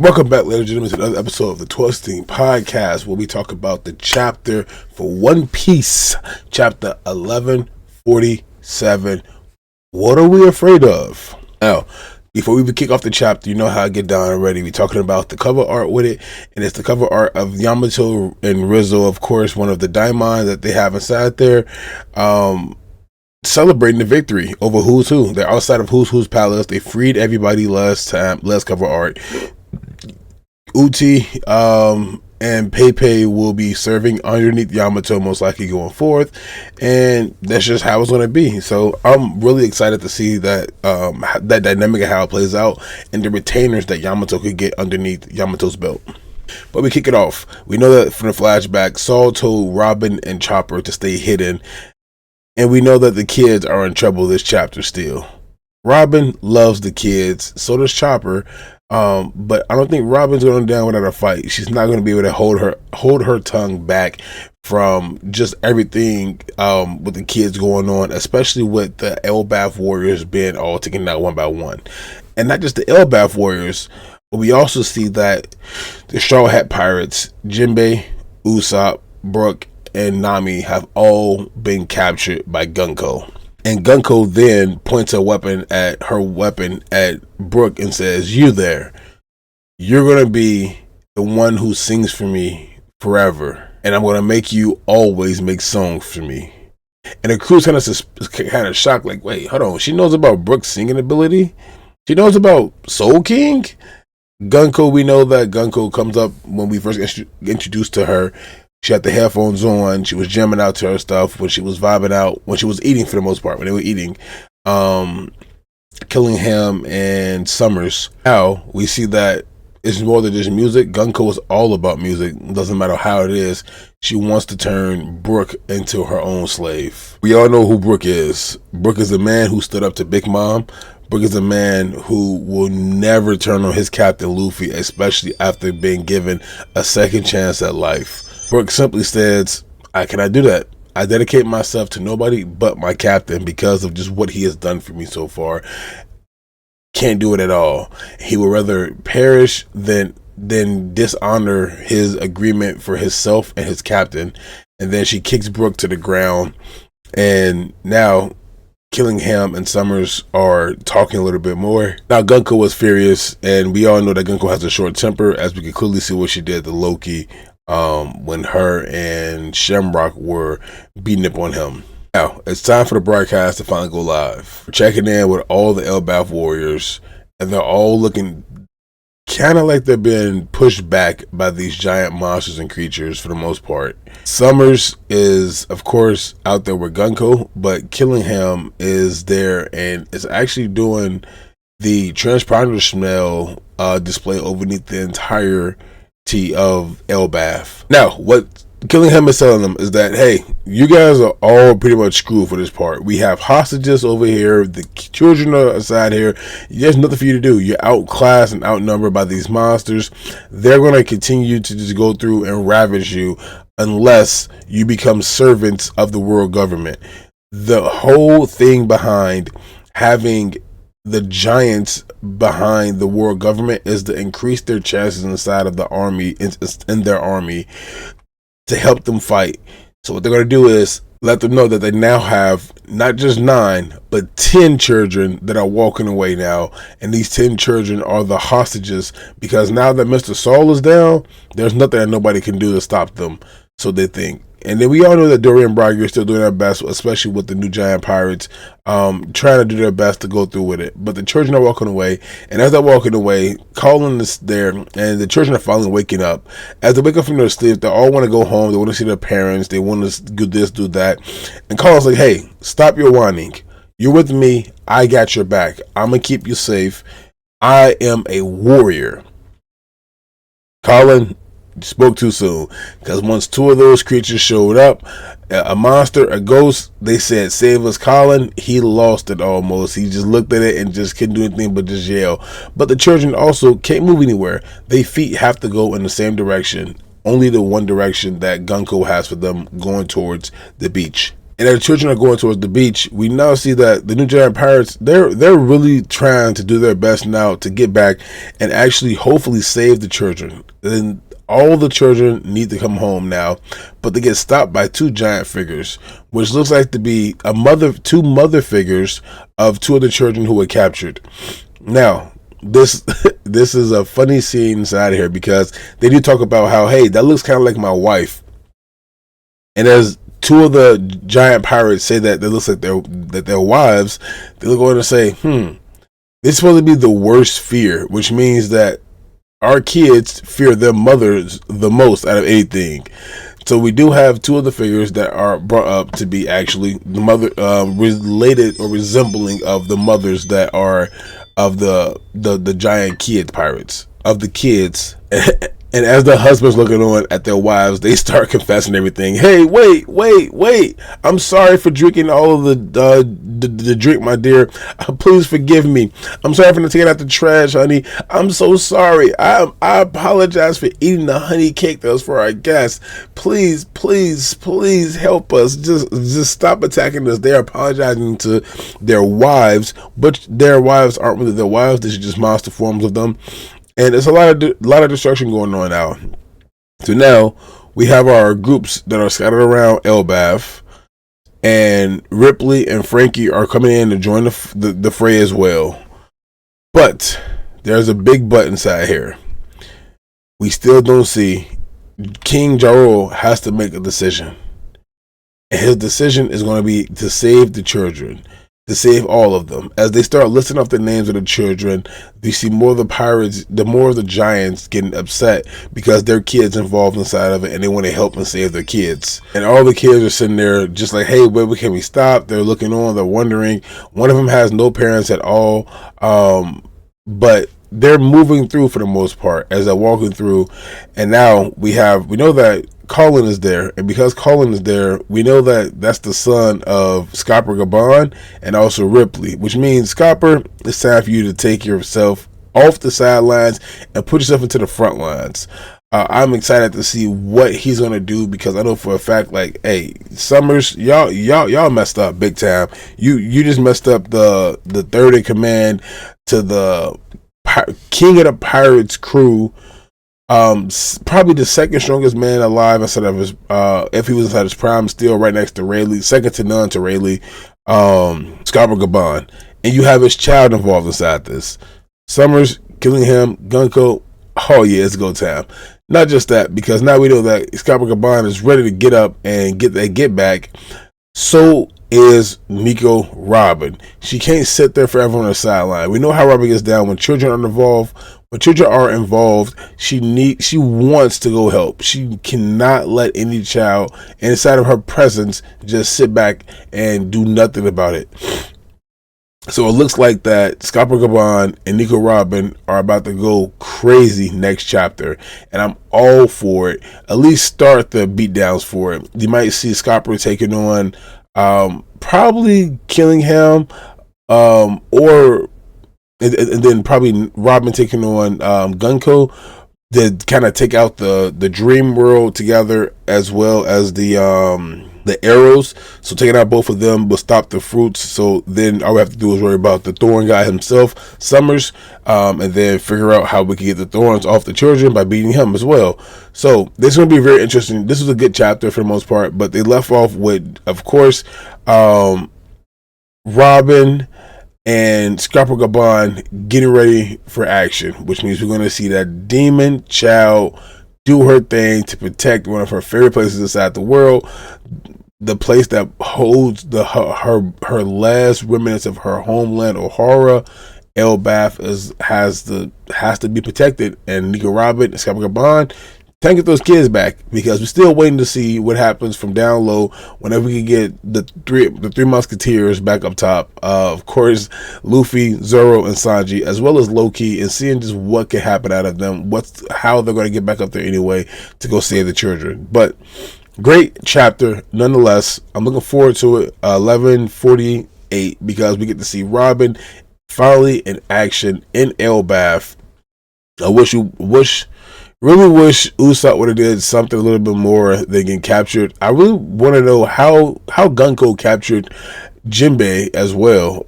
Welcome back, ladies and gentlemen, to another episode of the 12th Team Podcast, where we talk about the chapter for One Piece, chapter 1147. What are we afraid of? Now, before we kick off the chapter, you know how I get down already. We're talking about the cover art with it, and it's the cover art of Yamato and Rizzo, of course, one of the daimon that they have inside there, celebrating the victory over Who's Who. They're outside of Who's Who's palace. They freed everybody last cover art. Uchi and Pepe will be serving underneath Yamato, most likely going forth, and that's just how it's going to be. So I'm really excited to see that that dynamic of how it plays out and the retainers that Yamato could get underneath Yamato's belt. But we kick it off. We know that from the flashback, Saul told Robin and Chopper to stay hidden, and we know that the kids are in trouble this chapter still. Robin loves the kids, so does Chopper. But I don't think Robin's going down without a fight. She's not going to be able to hold her tongue back from just everything with the kids going on, especially with the Elbaf warriors being all taken out one by one. And not just the Elbaf warriors, but we also see that the Straw Hat Pirates, Jinbei, Usopp, Brook, and Nami have all been captured by Gunko. And Gunko then points her weapon at Brook and says, "You there. You're going to be the one who sings for me forever. And I'm going to make you always make songs for me." And the crew's kind of shocked, like, wait, hold on. She knows about Brook's singing ability? She knows about Soul King? Gunko, we know that Gunko comes up when we first introduced to her. She had the headphones on. She was jamming out to her stuff when she was vibing out, when she was eating for the most part, when they were eating. Killingham and Summers. Now we see that it's more than just music. Gunko is all about music. It doesn't matter how it is. She wants to turn Brook into her own slave. We all know who Brook is. Brook is the man who stood up to Big Mom. Brook is a man who will never turn on his captain Luffy, especially after being given a second chance at life. Brook simply says, "I cannot do that. I dedicate myself to nobody but my captain because of just what he has done for me so far. Can't do it at all. He would rather perish than dishonor his agreement for himself and his captain." And then she kicks Brook to the ground, and now Killingham and Summers are talking a little bit more. Now Gunko was furious, and we all know that Gunko has a short temper, as we can clearly see what she did to Loki when her and Shamrock were beating up on him. Now it's time for the broadcast to finally go live. We're checking in with all the Elbaf warriors, and they're all looking kind of like they're being pushed back by these giant monsters and creatures for the most part. Summers is, of course, out there with Gunko, but Killingham is there and is actually doing the transponder smell display overneath the entirety of Elbaf. Now, what Killingham is telling them is that, hey, you guys are all pretty much screwed for this part. We have hostages over here. The children are aside here. There's nothing for you to do. You're outclassed and outnumbered by these monsters. They're going to continue to just go through and ravage you unless you become servants of the world government. The whole thing behind having the giants behind the world government is to increase their chances inside of the army, in their army, to help them fight. So what they're going to do is let them know that they now have not just 9 but 10 children that are walking away now, and these 10 children are the hostages, because now that Mr. Saul is down, there's nothing that nobody can do to stop them, so they think. And then we all know that Dory and Broggy are still doing their best, especially with the new giant pirates, trying to do their best to go through with it. But the children are walking away, and as they're walking away, Colin is there, and the children are finally waking up. As they wake up from their sleep, they all want to go home. They want to see their parents. They want to do this, do that. And Colin's like, "Hey, stop your whining. You're with me. I got your back. I'm going to keep you safe. I am a warrior." Colin spoke too soon, because once 2 of those creatures showed up, a monster, a ghost, they said, "Save us, Colin." He lost it almost. He just looked at it and just couldn't do anything but just yell. But the children also can't move anywhere. Their feet have to go in the same direction, only the one direction that Gunko has for them, going towards the beach. and as the children are going towards the beach, we now see that the new giant pirates, they're really trying to do their best now to get back and actually hopefully save the children. And all the children need to come home now, but they get stopped by two giant figures, which looks like to be two mother figures of two of the children who were captured. Now, this this is a funny scene inside here, because they do talk about how, hey, that looks kind of like my wife. And as two of the giant pirates say that they look like their wives, they look on and say, this is supposed to be the worst fear, which means that our kids fear their mothers the most out of anything. So we do have two of the figures that are brought up to be actually the mother, related or resembling of the mothers that are of the giant kid pirates, of the kids. And as the husbands looking on at their wives, they start confessing everything. Hey, wait! I'm sorry for drinking all of the drink, my dear. Please forgive me. I'm sorry for not taking out the trash, honey. I'm so sorry. I apologize for eating the honey cake that was for our guests. Please help us. Just stop attacking us. They're apologizing to their wives, but their wives aren't really their wives. They're just monster forms of them. And it's a lot of destruction going on now. So now we have our groups that are scattered around Elbaf, and Ripley and Frankie are coming in to join the fray as well. But there's a big but inside here. We still don't see King Jarrell has to make a decision. And his decision is going to be to save the children. To save all of them. As they start listing off the names of the children, we see more of the pirates, the more of the giants getting upset because their kids involved inside of it, and they want to help and save their kids. And all the kids are sitting there just like, hey, where can we stop? They're looking on, they're wondering. One of them has no parents at all, but they're moving through for the most part as they're walking through. And now we know that Colin is there, and because Colin is there, we know that that's the son of Scopper Gabon and also Ripley, which means, Scopper, it's time for you to take yourself off the sidelines and put yourself into the front lines. I'm excited to see what he's gonna do, because I know for a fact, like, hey, Summers, y'all messed up big time. You just messed up the third in command to the king of the pirates crew. Probably the second strongest man alive instead of his, if he was inside his prime, still right next to Rayleigh, second to none to Rayleigh, Scarborough Gabon. And you have his child involved inside this. Summers killing him, Gunko, oh yeah, it's go time. Not just that, because now we know that Scarborough Gabon is ready to get up and get that get back. So is Nico Robin. She can't sit there forever on the sideline. We know how Robin gets down when children are involved. When children are involved, she wants to go help. She cannot let any child inside of her presence just sit back and do nothing about it. So it looks like that Scopper Gabon and Nico Robin are about to go crazy next chapter, and I'm all for it. At least start the beatdowns for it. You might see Scopper taking on, probably killing him, or and then probably Robin taking on Gunko to kind of take out the dream world together, as well as the arrows. So taking out both of them will stop the fruits. So then all we have to do is worry about the thorn guy himself, Summers, and then figure out how we can get the thorns off the children by beating him as well. So this is going to be very interesting. This was a good chapter for the most part, but they left off with, of course, Robin and Scopper Gabon getting ready for action, which means we're going to see that demon child do her thing to protect one of her favorite places inside the world, the place that holds her last remnants of her homeland, O'Hara. Elbaf has to be protected, and Nico Robin and Scopper Gabon can't get those kids back, because we're still waiting to see what happens from down low whenever we can get the three musketeers back up top. Of course, Luffy, Zoro, and Sanji, as well as Loki, and seeing just what can happen out of them, how they're going to get back up there anyway to go save the children. But great chapter nonetheless. I'm looking forward to it. 11:48, because we get to see Robin finally in action in Elbaf. I wish Really wish Usopp would have did something a little bit more than getting captured. I really want to know how Gunko captured Jinbei as well,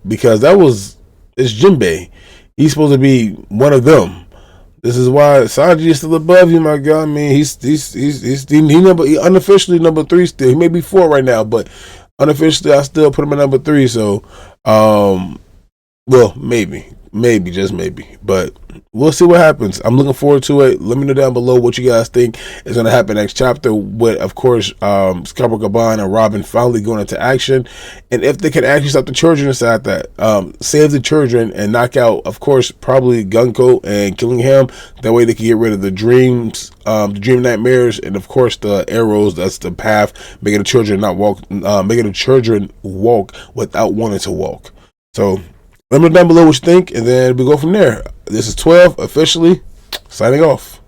because it's Jinbei. He's supposed to be one of them. This is why Sanji is still above you, my guy. I mean, he unofficially number 3 still. He may be 4 right now, but unofficially I still put him at number 3. So, well, maybe, just maybe, but we'll see what happens. I'm looking forward to it. Let me know down below what you guys think is going to happen next chapter. With, of course, Copacabana and Robin finally going into action, and if they can actually stop the children inside that, save the children and knock out, of course, probably Gunko and killing him. That way they can get rid of the dreams, the dream nightmares, and of course the arrows. That's the path, making the children not walk, making the children walk without wanting to walk. So let me know down below what you think, and then we go from there. This is 12 officially signing off.